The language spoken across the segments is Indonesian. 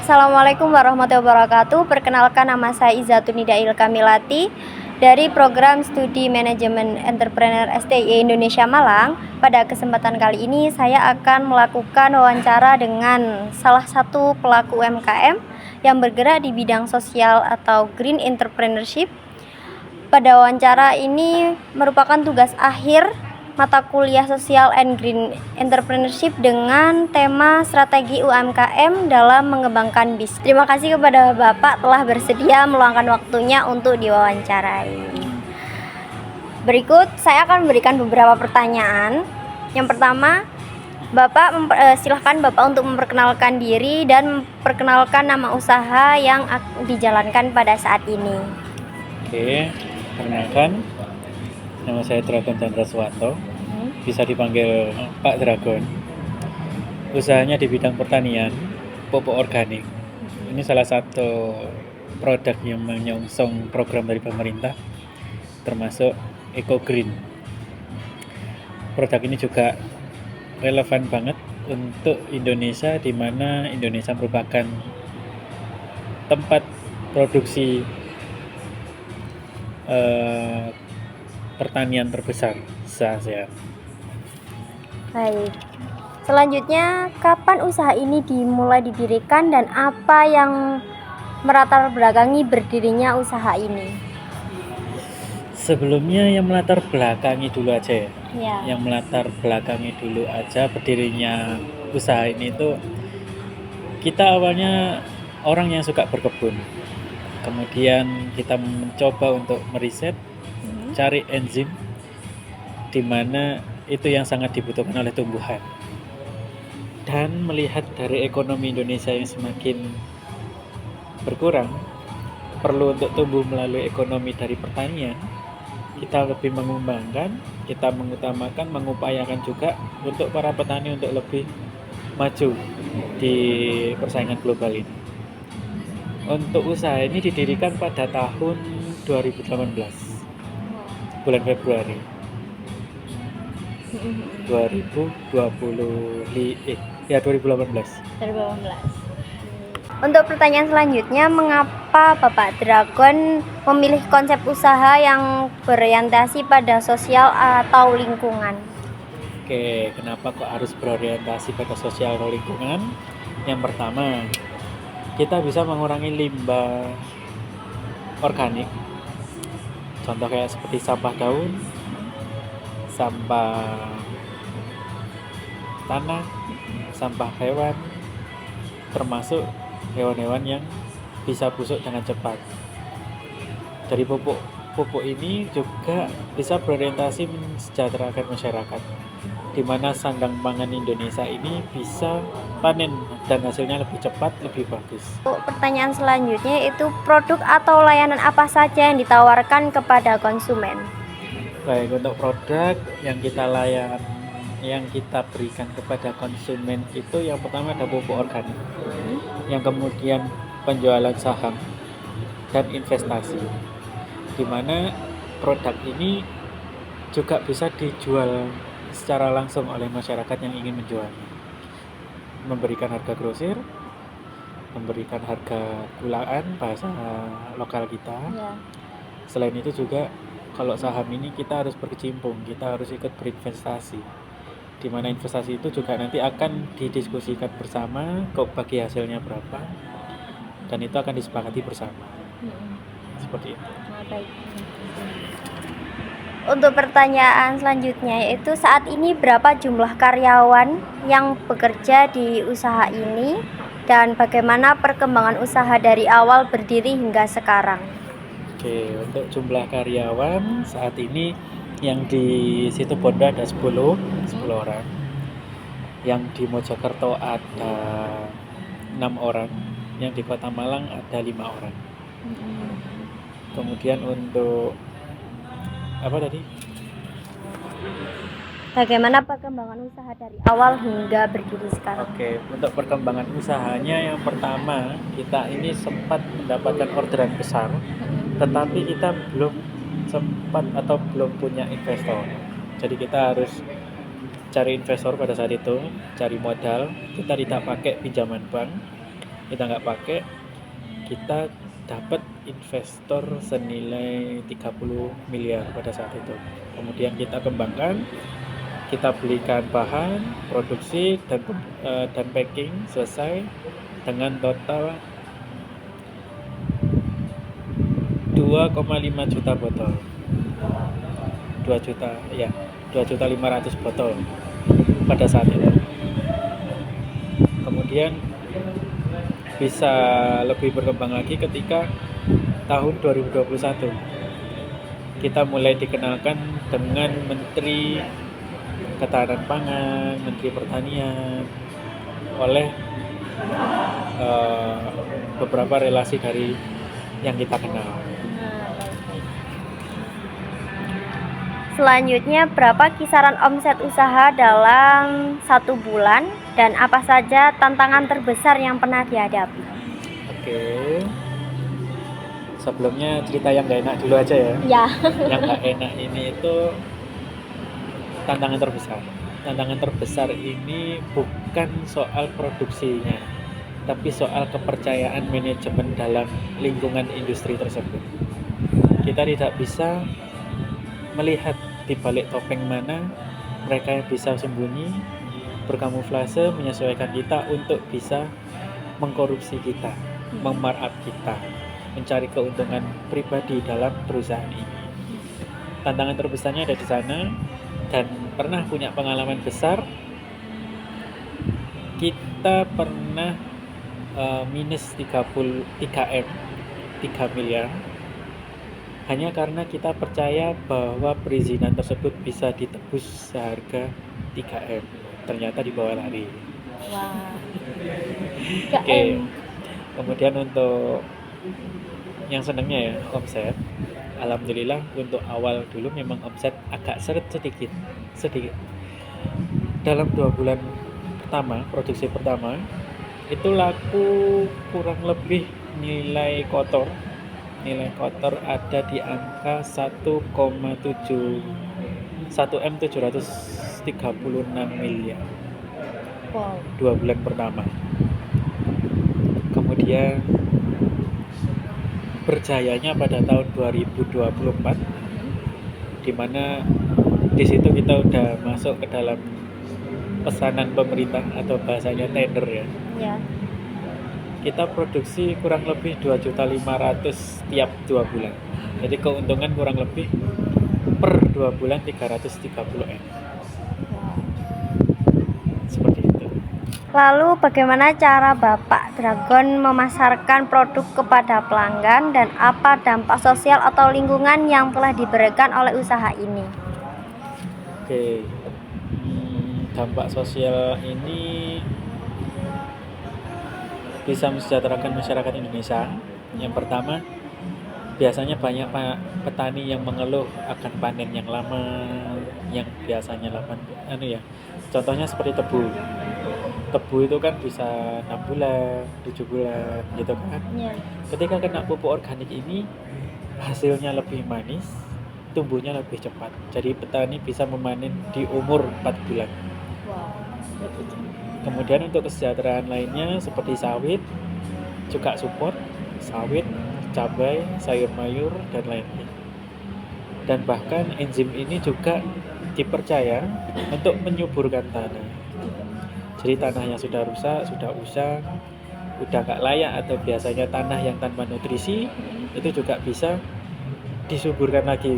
Assalamualaikum warahmatullahi wabarakatuh. Perkenalkan, nama saya Izatun Nidail Kamilati dari program studi manajemen entrepreneur STI Indonesia Malang. Pada kesempatan kali ini saya akan melakukan wawancara dengan salah satu pelaku UMKM yang bergerak di bidang sosial atau green entrepreneurship. Pada wawancara ini merupakan tugas akhir mata kuliah Social and Green Entrepreneurship dengan tema strategi UMKM dalam mengembangkan bisnis. Terima kasih kepada Bapak telah bersedia meluangkan waktunya untuk diwawancarai. Berikut saya akan memberikan beberapa pertanyaan. Yang pertama, silahkan Bapak untuk memperkenalkan diri dan memperkenalkan nama usaha yang dijalankan pada saat ini. Oke, perkenalkan, nama saya Dragon Chandra Suwanto, bisa dipanggil Pak Dragon. Usahanya di bidang pertanian, pupuk organik. Ini salah satu produk yang menyongsong program dari pemerintah, termasuk Eco Green. Produk ini juga relevan banget untuk Indonesia, di mana Indonesia merupakan tempat produksi pertanian terbesar se-ASEAN. Baik. Selanjutnya, kapan usaha ini dimulai didirikan dan apa yang melatar belakangi berdirinya usaha ini? Sebelumnya yang melatar belakangi dulu aja ya. Ya. Yang melatar belakangi dulu aja berdirinya usaha ini itu, kita awalnya orang yang suka berkebun. Kemudian kita mencoba untuk meriset, cari enzim di mana itu yang sangat dibutuhkan oleh tumbuhan. Dan melihat dari ekonomi Indonesia yang semakin berkurang, perlu untuk tumbuh melalui ekonomi dari pertanian, kita lebih mengembangkan, kita mengutamakan, mengupayakan juga untuk para petani untuk lebih maju di persaingan global ini. Untuk usaha ini didirikan pada tahun 2018, bulan Februari 2018. Untuk pertanyaan selanjutnya, mengapa Bapak Dragon memilih konsep usaha yang berorientasi pada sosial atau lingkungan? Oke, kenapa kok harus berorientasi pada sosial atau lingkungan? Yang pertama, kita bisa mengurangi limbah organik. Contoh kayak seperti sampah daun, sampah tanah, sampah hewan, termasuk hewan-hewan yang bisa busuk dengan cepat. Dari pupuk ini juga bisa berorientasi mensejahterakan masyarakat, di mana sandang pangan Indonesia ini bisa panen dan hasilnya lebih cepat, lebih bagus. Pertanyaan selanjutnya yaitu produk atau layanan apa saja yang ditawarkan kepada konsumen? Baik, untuk produk yang kita berikan kepada konsumen itu, yang pertama ada pupuk organik, yang kemudian penjualan saham dan investasi, di mana produk ini juga bisa dijual secara langsung oleh masyarakat yang ingin menjualnya, memberikan harga grosir, memberikan harga kulaan bahasa lokal kita. Ya. Selain itu juga kalau saham ini kita harus berkecimpung, kita harus ikut berinvestasi, di mana investasi itu juga nanti akan didiskusikan bersama, kok bagi hasilnya berapa, dan itu akan disepakati bersama. Seperti itu. Baik. Untuk pertanyaan selanjutnya yaitu, saat ini berapa jumlah karyawan yang bekerja di usaha ini dan bagaimana perkembangan usaha dari awal berdiri hingga sekarang? Oke, untuk jumlah karyawan saat ini yang di Situbondo ada 10 orang, yang di Mojokerto ada 6 orang, yang di Kota Malang ada 5 orang. Kemudian untuk Bagaimana perkembangan usaha dari awal hingga berdiri sekarang? Oke, untuk perkembangan usahanya, yang pertama kita ini sempat mendapatkan orderan besar, tetapi kita belum sempat atau belum punya investor. Jadi kita harus cari investor pada saat itu, cari modal. Kita tidak pakai pinjaman bank, kita nggak pakai, kita dapat investor senilai 30 miliar pada saat itu. Kemudian kita kembangkan, kita belikan bahan, produksi dan packing selesai dengan total 2,5 juta botol. 2.500.000 botol pada saat itu. Kemudian bisa lebih berkembang lagi ketika tahun 2021 kita mulai dikenalkan dengan Menteri Ketahanan Pangan, Menteri Pertanian oleh beberapa relasi dari yang kita kenal. Selanjutnya, berapa kisaran omset usaha dalam 1 bulan dan apa saja tantangan terbesar yang pernah dihadapi? Oke. Sebelumnya cerita yang gak enak dulu aja ya. Ya. Yang gak enak ini itu tantangan terbesar. Tantangan terbesar ini bukan soal produksinya, tapi soal kepercayaan manajemen dalam lingkungan industri tersebut. Kita tidak bisa melihat di balik topeng mana mereka yang bisa sembunyi, berkamuflase, menyesuaikan kita untuk bisa mengkorupsi kita, memarkup kita, mencari keuntungan pribadi dalam perusahaan ini. Tantangan terbesarnya ada di sana, dan pernah punya pengalaman besar. Kita pernah minus 3 miliar hanya karena kita percaya bahwa perizinan tersebut bisa ditebus seharga 3M. Ternyata di bawah lari. Wah. Oke. Kemudian untuk yang senangnya ya, omset. Alhamdulillah untuk awal dulu memang omset agak seret sedikit. Dalam 2 bulan pertama, produksi pertama, itu laku kurang lebih nilai kotor ada di angka 1,736 miliar. Wow. 2 bulan pertama. Kemudian berjayanya pada tahun 2024, di mana di situ kita udah masuk ke dalam pesanan pemerintah atau bahasanya tender ya. Ya. Kita produksi kurang lebih 2.500.000 tiap 2 bulan. Jadi keuntungan kurang lebih per 2 bulan 330M. Seperti itu. Lalu bagaimana cara Bapak Dragon memasarkan produk kepada pelanggan dan apa dampak sosial atau lingkungan yang telah diberikan oleh usaha ini? Oke. Dampak sosial ini bisa mensejahterakan masyarakat Indonesia. Yang pertama, biasanya banyak petani yang mengeluh akan panen yang lama, yang biasanya 8 contohnya seperti tebu itu kan bisa 6 bulan, 7 bulan gitu kan. Ya. Ketika kena pupuk organik ini, hasilnya lebih manis, tumbuhnya lebih cepat. Jadi petani bisa memanen di umur 4 bulan. Wow. Kemudian untuk kesejahteraan lainnya seperti sawit juga support, sawit, cabai, sayur mayur dan lainnya. Dan bahkan enzim ini juga dipercaya untuk menyuburkan tanah. Jadi tanah yang sudah rusak, sudah usang, udah gak layak atau biasanya tanah yang tanpa nutrisi itu juga bisa disuburkan lagi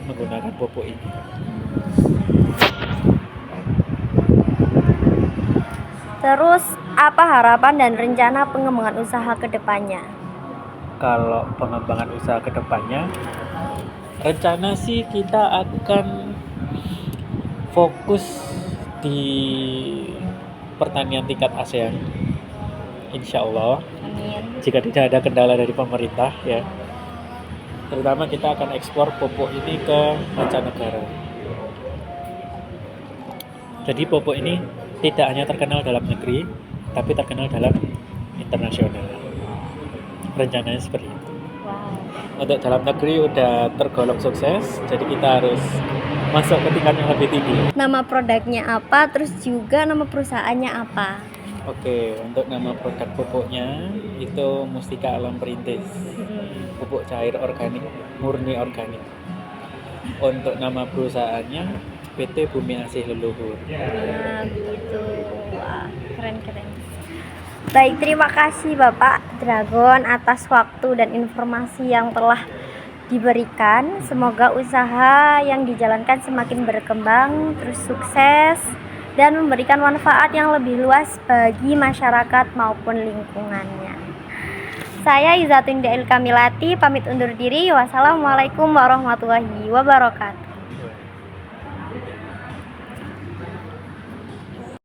menggunakan pupuk ini. Terus apa harapan dan rencana pengembangan usaha ke depannya? Kalau pengembangan usaha ke depannya, rencana sih kita akan fokus di pertanian tingkat ASEAN, insya Allah. Amin. Jika tidak ada kendala dari pemerintah ya. Terutama kita akan ekspor pupuk ini ke mancanegara. Jadi pupuk ini tidak hanya terkenal dalam negeri, tapi terkenal dalam internasional. Rencananya seperti itu. Wow. Untuk dalam negeri udah tergolong sukses, jadi kita harus masuk ke tingkat yang lebih tinggi. Nama produknya apa? Terus juga nama perusahaannya apa? Oke, untuk nama produk pupuknya itu Mustika Alam Perintis. Pupuk cair organik, murni organik. Untuk nama perusahaannya PT Bumi Asih Leluhur. Nah, gitu. Wah, keren-keren. Baik, terima kasih Bapak Dragon atas waktu dan informasi yang telah diberikan. Semoga usaha yang dijalankan semakin berkembang, terus sukses, dan memberikan manfaat yang lebih luas bagi masyarakat maupun lingkungannya. Saya Izatun Dail Kamilati pamit undur diri. Wassalamualaikum warahmatullahi wabarakatuh.